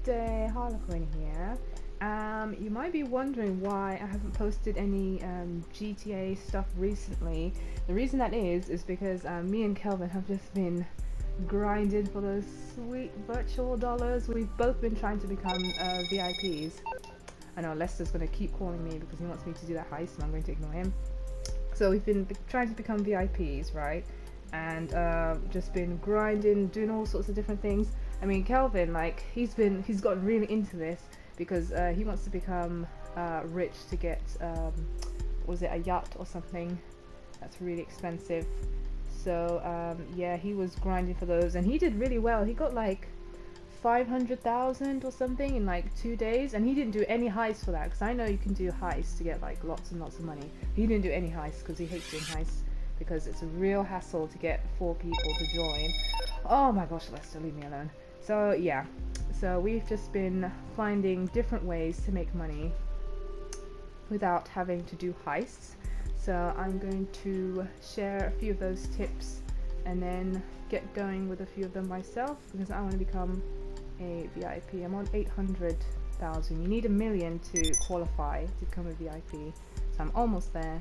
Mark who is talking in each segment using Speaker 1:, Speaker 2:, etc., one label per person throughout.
Speaker 1: day, Harlequin here. You might be wondering why I haven't posted any GTA stuff recently. The reason that is because me and Kelvin have just been grinding for those sweet virtual dollars. We've both been trying to become VIPs. I know Lester's going to keep calling me because he wants me to do that heist and I'm going to ignore him. So we've been trying to become VIPs, right? And just been grinding, doing all sorts of different things. I mean, Kelvin, like, he's gotten really into this because he wants to become rich to get, was it a yacht or something that's really expensive. So yeah, he was grinding for those and he did really well. He got like 500,000 or something in like 2 days, and he didn't do any heists for that, because I know you can do heists to get like lots and lots of money. He didn't do any heists because he hates doing heists because it's a real hassle to get 4 people to join. Oh my gosh, Lester, leave me alone. So yeah, so we've just been finding different ways to make money without having to do heists. So I'm going to share a few of those tips and then get going with a few of them myself, because I want to become a VIP. I'm on 800,000. You need 1 million to qualify to become a VIP. So I'm almost there,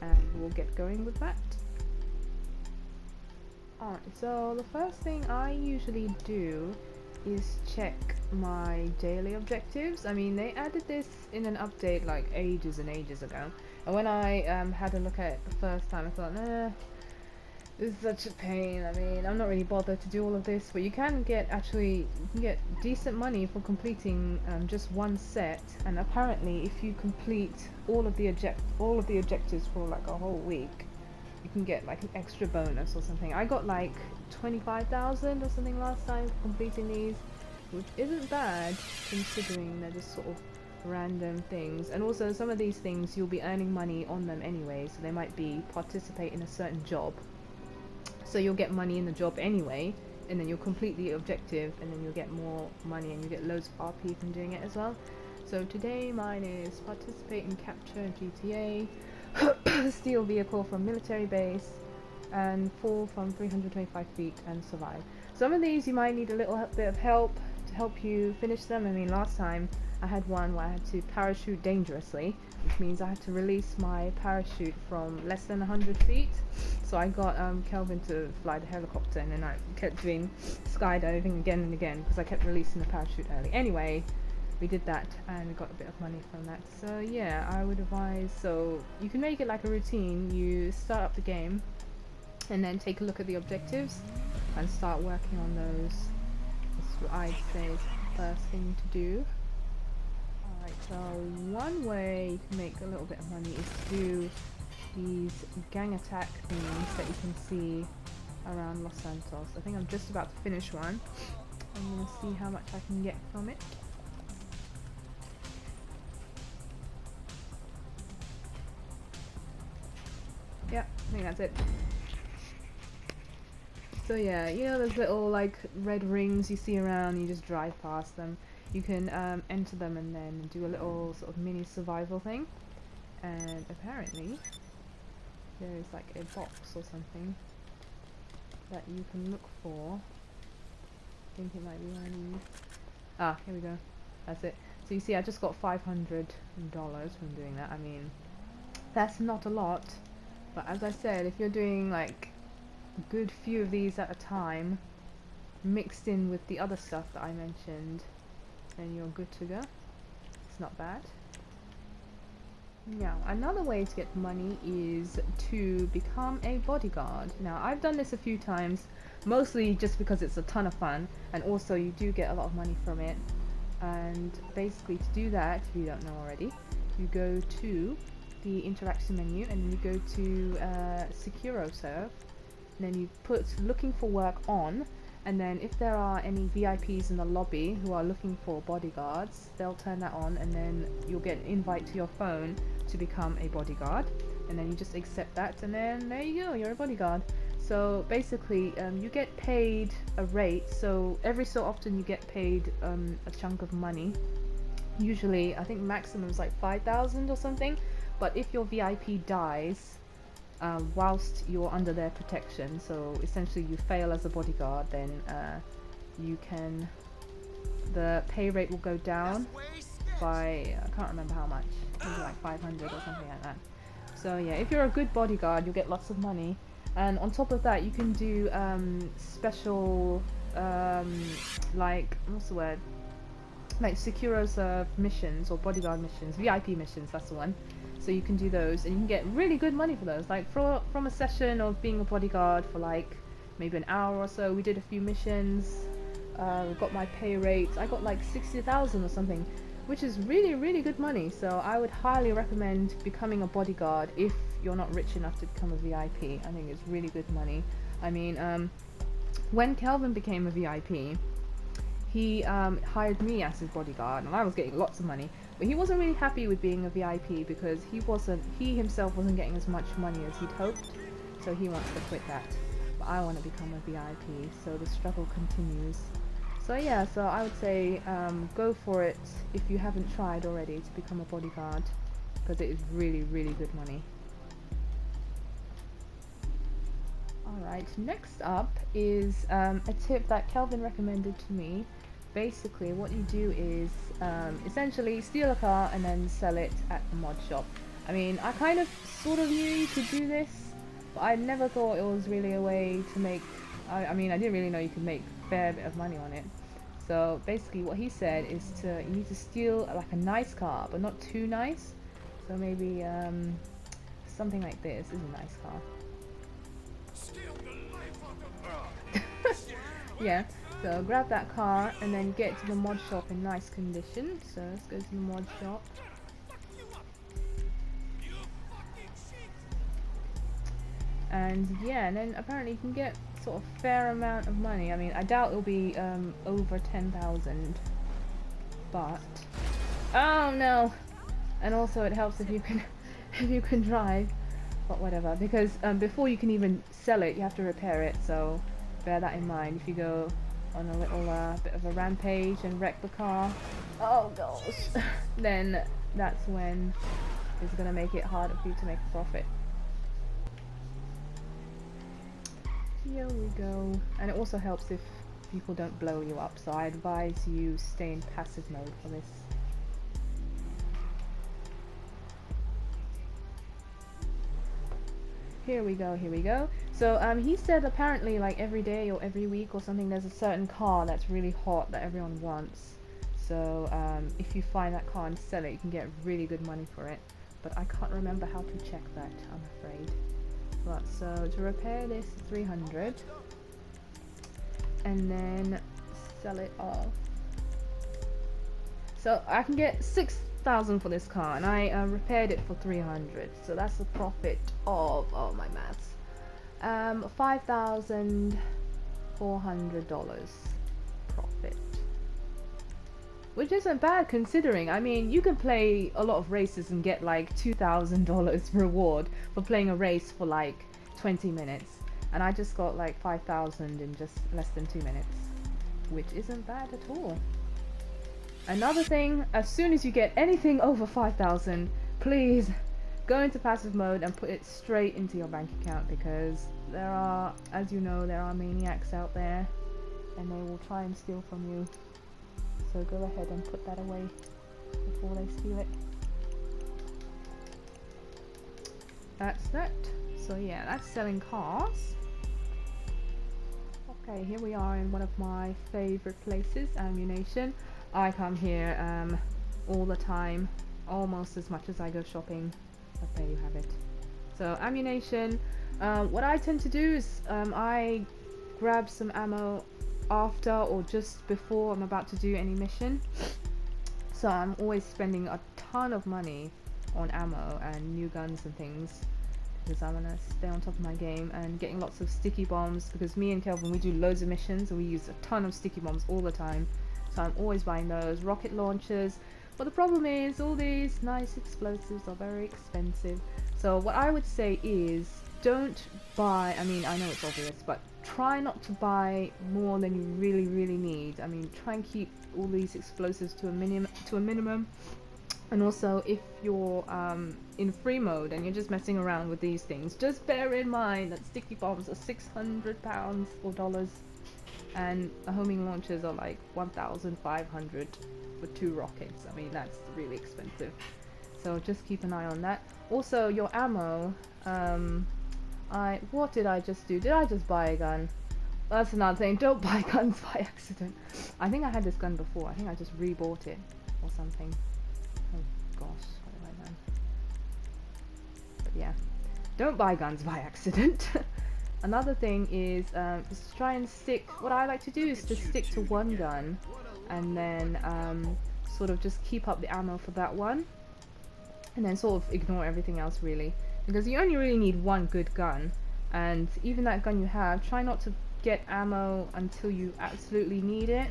Speaker 1: and we'll get going with that. Alright, so the first thing I usually do is check my daily objectives. I mean, they added this in an update like ages and ages ago, and when I had a look at it the first time, I thought, this is such a pain. I mean, I'm not really bothered to do all of this, but you can get decent money for completing just one set. And apparently, if you complete all of the objectives for like a whole week, you can get like an extra bonus or something. I got like 25,000 or something last time for completing these, which isn't bad considering they're just sort of random things. And also, some of these things you'll be earning money on them anyway, so they might be participate in a certain job. So you'll get money in the job anyway, and then you'll complete the objective, and then you'll get more money, and you get loads of RP from doing it as well. So today mine is participate in capture GTA, steal vehicle from military base, and fall from 325 feet and survive. Some of these you might need a little bit of help to help you finish them. I mean, last time I had one where I had to parachute dangerously, which means I had to release my parachute from less than 100 feet. So I got Kelvin to fly the helicopter, and then I kept doing skydiving again and again because I kept releasing the parachute early. Anyway, we did that and we got a bit of money from that. So yeah, I would advise, so you can make it like a routine. You start up the game and then take a look at the objectives and start working on those. That's what I'd say is the first thing to do. Alright, so one way you can make a little bit of money is to do these gang attack things that you can see around Los Santos. I think I'm just about to finish one. I'm going to see how much I can get from it. Yeah, I think that's it. So yeah, you know those little like red rings you see around, you just drive past them. You can enter them and then do a little sort of mini survival thing. And apparently there is like a box or something that you can look for. I think it might be one of these. Ah, here we go. That's it. So you see, I just got $500 from doing that. I mean, that's not a lot, but as I said, if you're doing like a good few of these at a time, mixed in with the other stuff that I mentioned, then you're good to go. It's not bad. Now, another way to get money is to become a bodyguard. Now, I've done this a few times, mostly just because it's a ton of fun, and also you do get a lot of money from it. And basically, to do that, if you don't know already, you go to the interaction menu and you go to SecuroServe, and then you put looking for work on, and then if there are any VIPs in the lobby who are looking for bodyguards, they'll turn that on, and then you'll get an invite to your phone to become a bodyguard, and then you just accept that, and then there you go, you're a bodyguard. So basically you get paid a rate, so every so often you get paid a chunk of money. Usually I think maximum is like 5,000 or something, but if your VIP dies whilst you're under their protection, so essentially you fail as a bodyguard, then you can the pay rate will go down by, I can't remember how much, maybe like 500 or something like that. So yeah, if you're a good bodyguard, you'll get lots of money. And on top of that, you can do special, like, what's the word? Like Securo Serve missions or bodyguard missions, VIP missions, that's the one. So you can do those and you can get really good money for those. Like from a session of being a bodyguard for like maybe an hour or so, we did a few missions, got my pay rate, I got like 60,000 or something, which is really, really good money. So I would highly recommend becoming a bodyguard if you're not rich enough to become a VIP. I think it's really good money. I mean, when Kelvin became a VIP, he hired me as his bodyguard, and I was getting lots of money. But he wasn't really happy with being a VIP because he himself wasn't getting as much money as he'd hoped. So he wants to quit that. But I want to become a VIP, so the struggle continues. So yeah, so I would say go for it if you haven't tried already to become a bodyguard, because it is really, really good money. Alright, next up is a tip that Kelvin recommended to me. Basically what you do is essentially steal a car and then sell it at the mod shop. I mean, I kind of sort of knew you could do this, but I never thought it was really a way to make, I mean, I didn't really know you could make a fair bit of money on it. So basically what he said is you need to steal like a nice car, but not too nice. So maybe something like this is a nice car. Yeah, so grab that car and then get to the mod shop in nice condition. So let's go to the mod shop. And yeah, and then apparently you can get sort of fair amount of money. I mean, I doubt it'll be over 10,000, but oh no! And also it helps if you can if you can drive, but whatever. Because before you can even sell it, you have to repair it. So bear that in mind. If you go on a little bit of a rampage and wreck the car, oh gosh, then that's when it's gonna make it harder for you to make a profit. Here we go. And it also helps if people don't blow you up, so I advise you stay in passive mode for this. Here we go, here we go. So he said apparently like every day or every week or something there's a certain car that's really hot that everyone wants. So if you find that car and sell it, you can get really good money for it. But I can't remember how to check that, I'm afraid. But so to repair this, 300, and then sell it off. So I can get 6,000 for this car, and I repaired it for 300. So that's a profit of, oh my maths, $5,400 profit. Which isn't bad considering. I mean, you can play a lot of races and get like $2,000 reward for playing a race for like 20 minutes. And I just got like 5,000 in just less than 2 minutes. Which isn't bad at all. Another thing, as soon as you get anything over 5,000, please go into passive mode and put it straight into your bank account, because there are, as you know, there are maniacs out there and they will try and steal from you. So go ahead and put that away before they steal it. That's that. So yeah, that's selling cars. Okay, here we are in one of my favorite places, ammunition. I come here all the time, almost as much as I go shopping. But there you have it. So ammunition. What I tend to do is I grab some ammo after or just before I'm about to do any mission. So I'm always spending a ton of money on ammo and new guns and things, because I want to stay on top of my game, and getting lots of sticky bombs, because me and Kelvin, we do loads of missions and we use a ton of sticky bombs all the time. So I'm always buying those. Rocket launchers. But the problem is all these nice explosives are very expensive. So what I would say is don't buy, I mean, I know it's obvious, but try not to buy more than you really need. I mean, try and keep all these explosives to a minimum. And also, if you're in free mode and you're just messing around with these things, just bear in mind that sticky bombs are £600 or dollars. and homing launchers are like 1,500 for 2 rockets. I mean, that's really expensive. So just keep an eye on that. Also, your ammo. What did I just do? Did I just buy a gun? That's another thing. Don't buy guns by accident. I think I had this gun before. I think I just rebought it or something. Oh gosh, what have I done? But yeah, don't buy guns by accident. Another thing is just try and stick. What I like to do is to stick to one gun, and then sort of just keep up the ammo for that one, and then sort of ignore everything else really, because you only really need one good gun, and even that gun you have, try not to get ammo until you absolutely need it.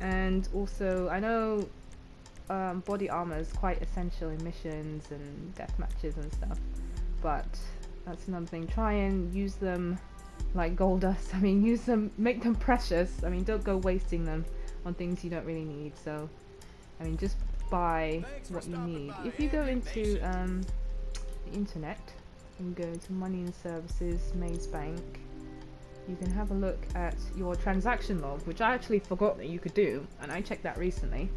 Speaker 1: And also, I know body armor is quite essential in missions and death matches and stuff, but that's another thing. Try and use them like gold dust. I mean, use them, make them precious. I mean, don't go wasting them on things you don't really need. So, I mean, just buy what you need. If you go into the internet and go to money and services, Maze Bank, you can have a look at your transaction log, which I actually forgot that you could do, and I checked that recently.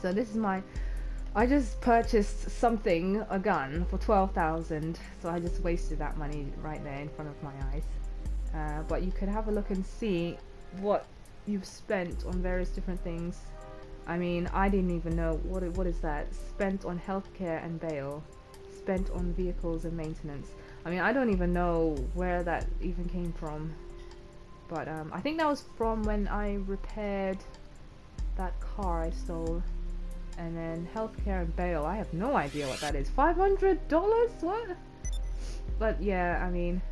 Speaker 1: So this is I just purchased something, a gun, for 12,000, so I just wasted that money right there in front of my eyes. But you could have a look and see what you've spent on various different things. I mean, I didn't even know what is that? Spent on healthcare and bail, spent on vehicles and maintenance. I mean, I don't even know where that even came from, but I think that was from when I repaired that car I stole. And then healthcare and bail, I have no idea what that is. $500? What? But yeah, I mean,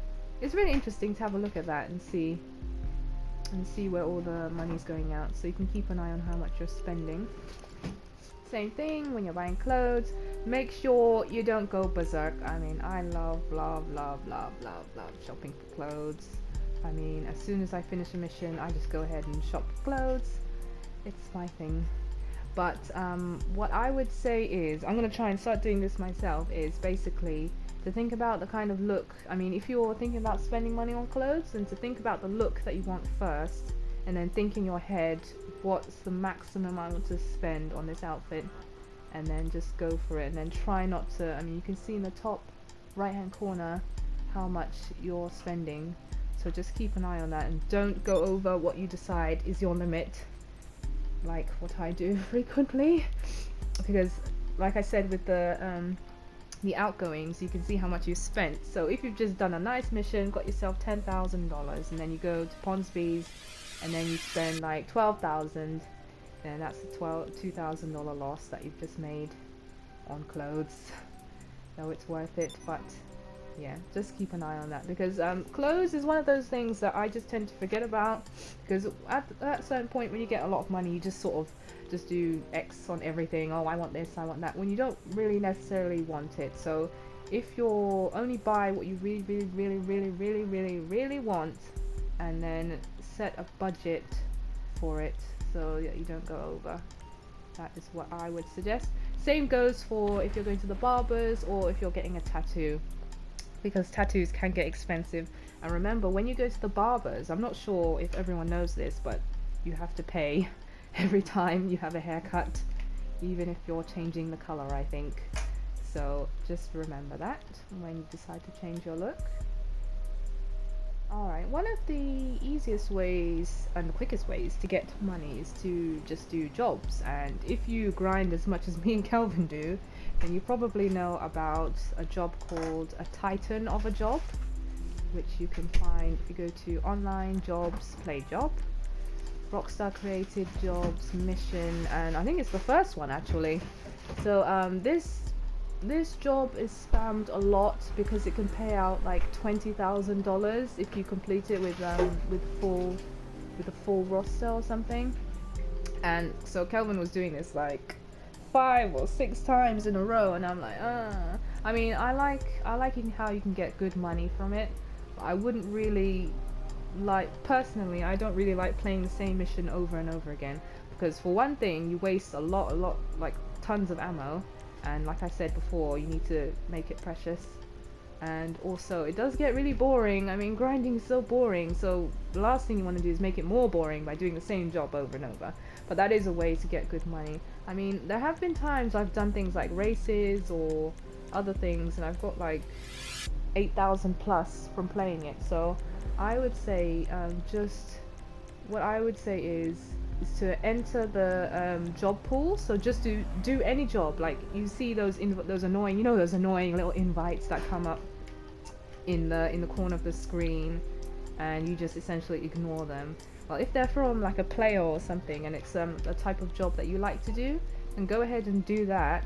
Speaker 1: it's really interesting to have a look at that and see where all the money's going out, so you can keep an eye on how much you're spending. Same thing when you're buying clothes, make sure you don't go berserk. I mean, I love shopping for clothes. I mean, as soon as I finish a mission, I just go ahead and shop for clothes. It's my thing. But what I would say is, I'm going to try and start doing this myself, is basically to think about the kind of look. I mean, if you're thinking about spending money on clothes, and to think about the look that you want first, and then think in your head, what's the maximum I want to spend on this outfit, and then just go for it. And then try not to, I mean, you can see in the top right hand corner how much you're spending, so just keep an eye on that and don't go over what you decide is your limit, like what I do frequently. Because like I said, with the outgoings, you can see how much you spent. So if you've just done a nice mission, got yourself $10,000, and then you go to Ponsby's and then you spend like 12,000, then that's a $2,000 loss that you've just made on clothes. So it's worth it. But yeah, just keep an eye on that, because clothes is one of those things that I just tend to forget about, because at a certain point when you get a lot of money, you just sort of just do X on everything. Oh, I want this, I want that, when you don't really necessarily want it. So if you're only buy what you really want, and then set a budget for it so that you don't go over, that is what I would suggest. Same goes for if you're going to the barbers or if you're getting a tattoo, because tattoos can get expensive. And remember, when you go to the barbers, I'm not sure if everyone knows this, but you have to pay every time you have a haircut, even if you're changing the color, I think. So just remember that when you decide to change your look. Alright, one of the easiest ways and the quickest ways to get money is to just do jobs. And if you grind as much as me and Kelvin do, then you probably know about a job called a Titan of a job, which you can find if you go to online jobs, play job, Rockstar created jobs, mission, and I think it's the first one actually. So this job is spammed a lot because it can pay out like $20,000 if you complete it with a full roster or something. And so Kelvin was doing this like 5 or 6 times in a row, and I'm like, I mean, I like how you can get good money from it, but I wouldn't really personally, I don't really like playing the same mission over and over again, because for one thing, you waste a lot, like tons of ammo. And like I said before, you need to make it precious. And also it does get really boring. I mean, grinding is so boring, so the last thing you want to do is make it more boring by doing the same job over and over. But that is a way to get good money. I mean, there have been times I've done things like races or other things, and I've got like 8,000 plus from playing it. So I would say just what I would say is to enter the job pool. So just do any job. Like you see those annoying, you know, those annoying little invites that come up in the corner of the screen, and you just essentially ignore them. Well, if they're from like a player or something, and it's a type of job that you like to do, then go ahead and do that,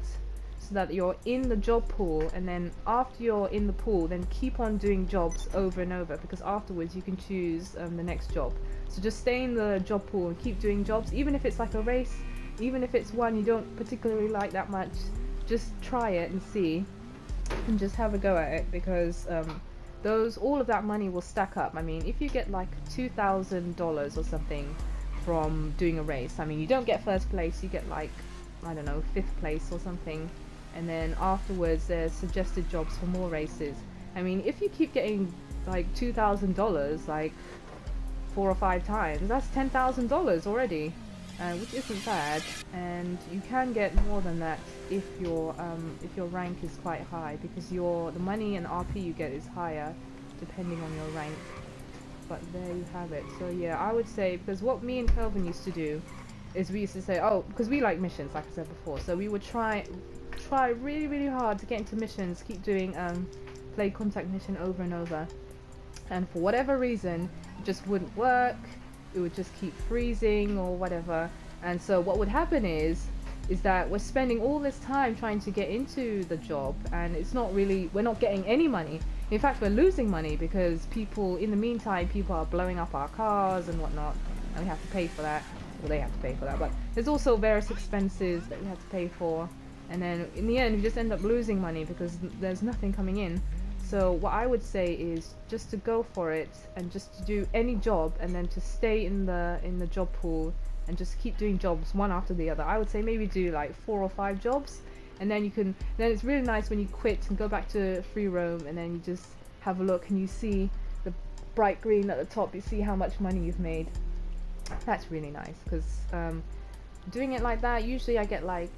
Speaker 1: so that you're in the job pool. And then after you're in the pool, then keep on doing jobs over and over, because afterwards you can choose the next job. So just stay in the job pool and keep doing jobs, even if it's like a race, even if it's one you don't particularly like that much. Just try it and see, and just have a go at it, because all of that money will stack up. I mean, if you get like $2,000 or something from doing a race, I mean, you don't get first place, you get like, I don't know, 5th place or something, and then afterwards there's suggested jobs for more races. I mean, if you keep getting like $2,000 like 4 or 5 times, that's $10,000 already, which isn't bad. And you can get more than that if your rank is quite high, because the money and RP you get is higher depending on your rank. But there you have it. So yeah, I would say, because what me and Kelvin used to do is we used to say, oh, because we like missions, like I said before, so we would try really, really hard to get into missions, keep doing play contact mission over and over, and for whatever reason it just wouldn't work. It would just keep freezing or whatever. And so what would happen is that we're spending all this time trying to get into the job, and we're not getting any money. In fact, we're losing money, because in the meantime, people are blowing up our cars and whatnot, and we have to pay for that. Well, they have to pay for that, but there's also various expenses that we have to pay for, and then in the end we just end up losing money because there's nothing coming in. So what I would say is just to go for it, and just to do any job, and then to stay in the job pool and just keep doing jobs one after the other. I would say maybe do like 4 or 5 jobs, and then then it's really nice when you quit and go back to free roam, and then you just have a look and you see the bright green at the top, you see how much money you've made. That's really nice, because doing it like that, usually I get like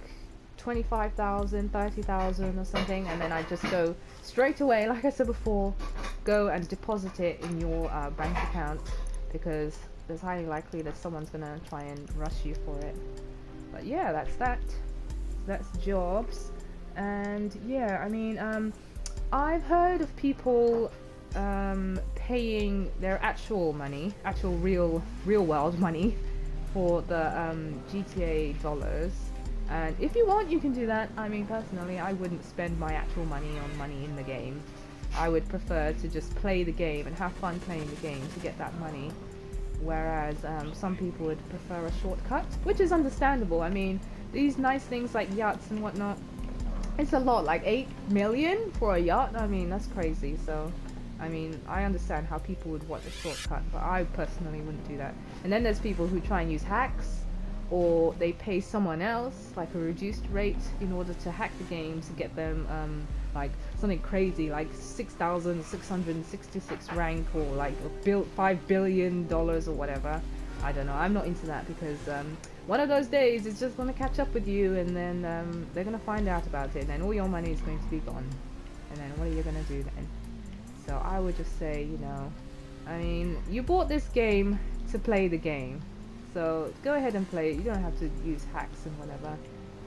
Speaker 1: 25,000, 30,000 or something, and then I just go straight away, like I said before, go and deposit it in your bank account, because it's highly likely that someone's gonna try and rush you for it. But yeah, that's jobs. And yeah, I mean, I've heard of people paying their actual real world money for the GTA dollars. And if you want, you can do that. I mean, personally, I wouldn't spend my actual money on money in the game. I would prefer to just play the game and have fun playing the game to get that money. Whereas some people would prefer a shortcut, which is understandable. I mean, these nice things like yachts and whatnot, it's a lot, like 8 million for a yacht. I mean, that's crazy. So, I mean, I understand how people would want a shortcut, but I personally wouldn't do that. And then there's people who try and use hacks, or they pay someone else like a reduced rate in order to hack the game to get them like something crazy like 6,666 rank, or like $5 billion or whatever. I don't know, I'm not into that, because one of those days it's just going to catch up with you, and then they're going to find out about it, and then all your money is going to be gone, and then what are you going to do then? So I would just say, you know, I mean, you bought this game to play the game, so go ahead and play it. You don't have to use hacks and whatever.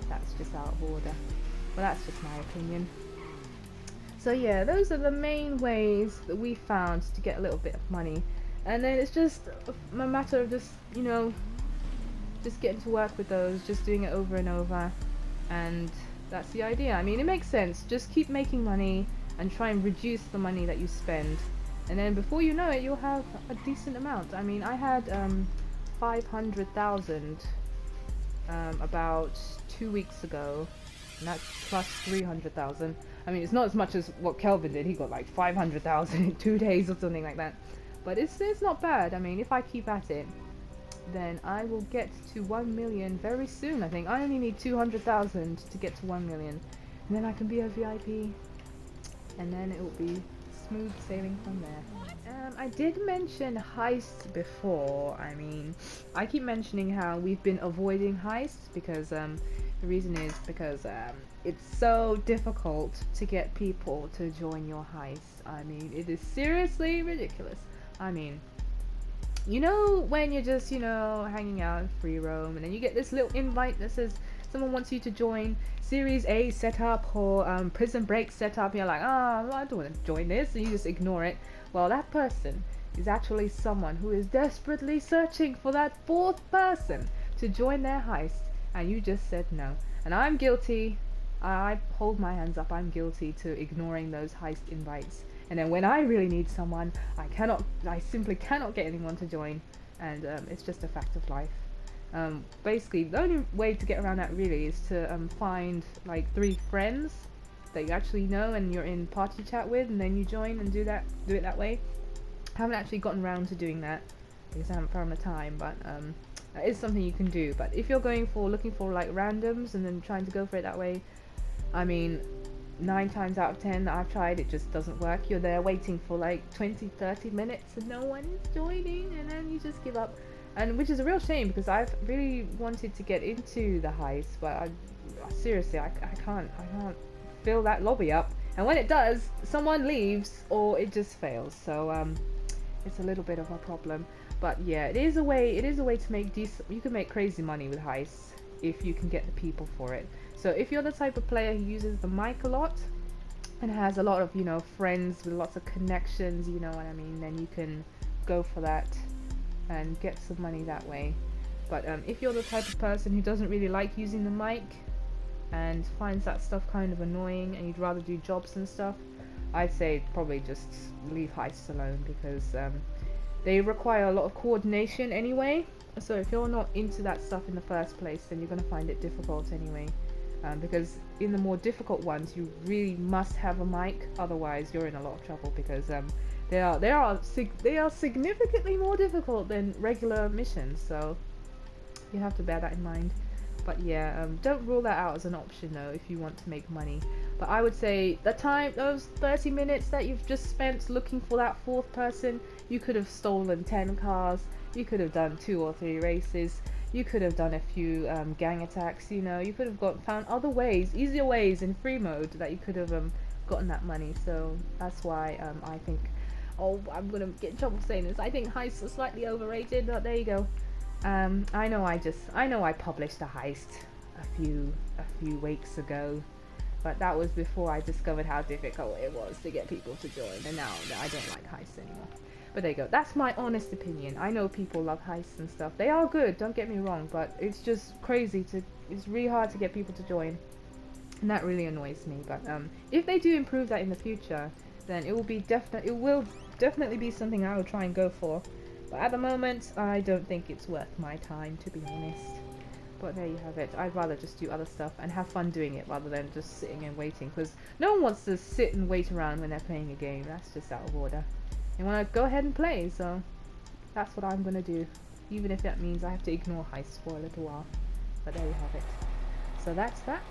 Speaker 1: That's just out of order. But that's just my opinion. So yeah, those are the main ways that we found to get a little bit of money. And then it's just a matter of just, you know, just getting to work with those, just doing it over and over. And that's the idea. I mean, it makes sense. Just keep making money and try and reduce the money that you spend. And then before you know it, you'll have a decent amount. I mean, I had 500,000 about 2 weeks ago, and that's plus 300,000. I mean, it's not as much as what Kelvin did. He got like 500,000 in 2 days or something like that, but it's not bad. I mean, if I keep at it, then I will get to 1 million very soon. I think I only need 200,000 to get to 1 million, and then I can be a VIP. and then it will be smooth sailing from there. I did mention Heist before. I mean, I keep mentioning how we've been avoiding Heist because the reason is because it's so difficult to get people to join your Heist. I mean, it is seriously ridiculous. I mean, you know when you're just, you know, hanging out in free roam and then you get this little invite that says someone wants you to join Series A setup or Prison Break setup, you're like, oh, I don't want to join this, and you just ignore it. Well, that person is actually someone who is desperately searching for that fourth person to join their heist, and you just said no. And I'm guilty. I hold my hands up. I'm guilty to ignoring those heist invites. And then when I really need someone, I simply cannot get anyone to join, and it's just a fact of life. Basically, the only way to get around that really is to find like 3 friends that you actually know and you're in party chat with, and then you join and do it that way. I haven't actually gotten around to doing that because I haven't found the time, but that is something you can do. But if you're looking for like randoms and then trying to go for it that way, I mean, 9 times out of 10 that I've tried, it just doesn't work. You're there waiting for like 20-30 minutes and no one is joining, and then you just give up. And which is a real shame because I've really wanted to get into the heist, but seriously, I can't fill that lobby up. And when it does, someone leaves or it just fails. So it's a little bit of a problem. But yeah, it is a way to make decent. You can make crazy money with heists if you can get the people for it. So if you're the type of player who uses the mic a lot and has a lot of, you know, friends with lots of connections, you know what I mean, then you can go for that and get some money that way. But if you're the type of person who doesn't really like using the mic and finds that stuff kind of annoying and you'd rather do jobs and stuff, I'd say probably just leave heists alone because they require a lot of coordination anyway. So if you're not into that stuff in the first place, then you're going to find it difficult anyway. Because in the more difficult ones, you really must have a mic, otherwise you're in a lot of trouble because they are significantly more difficult than regular missions, so you have to bear that in mind. But yeah, don't rule that out as an option though if you want to make money. But I would say those 30 minutes that you've just spent looking for that fourth person, you could have stolen 10 cars, you could have done 2 or 3 races, you could have done a few gang attacks, you know, you could have found other ways, easier ways in free mode that you could have gotten that money. So that's why I think, oh, I'm gonna get in trouble for saying this, I think heists are slightly overrated, but there you go. I know I published a heist a few weeks ago, but that was before I discovered how difficult it was to get people to join, and now I don't like heists anymore. But there you go, that's my honest opinion. I know people love heists and stuff, they are good, don't get me wrong, but it's just it's really hard to get people to join, and that really annoys me. But if they do improve that in the future, then it will definitely be something I will try and go for. But at the moment, I don't think it's worth my time, to be honest. But there you have it. I'd rather just do other stuff and have fun doing it rather than just sitting and waiting, because no one wants to sit and wait around when they're playing a game. That's just out of order. They want to go ahead and play, so that's what I'm going to do, even if that means I have to ignore heists for a little while. But there you have it. So that's that.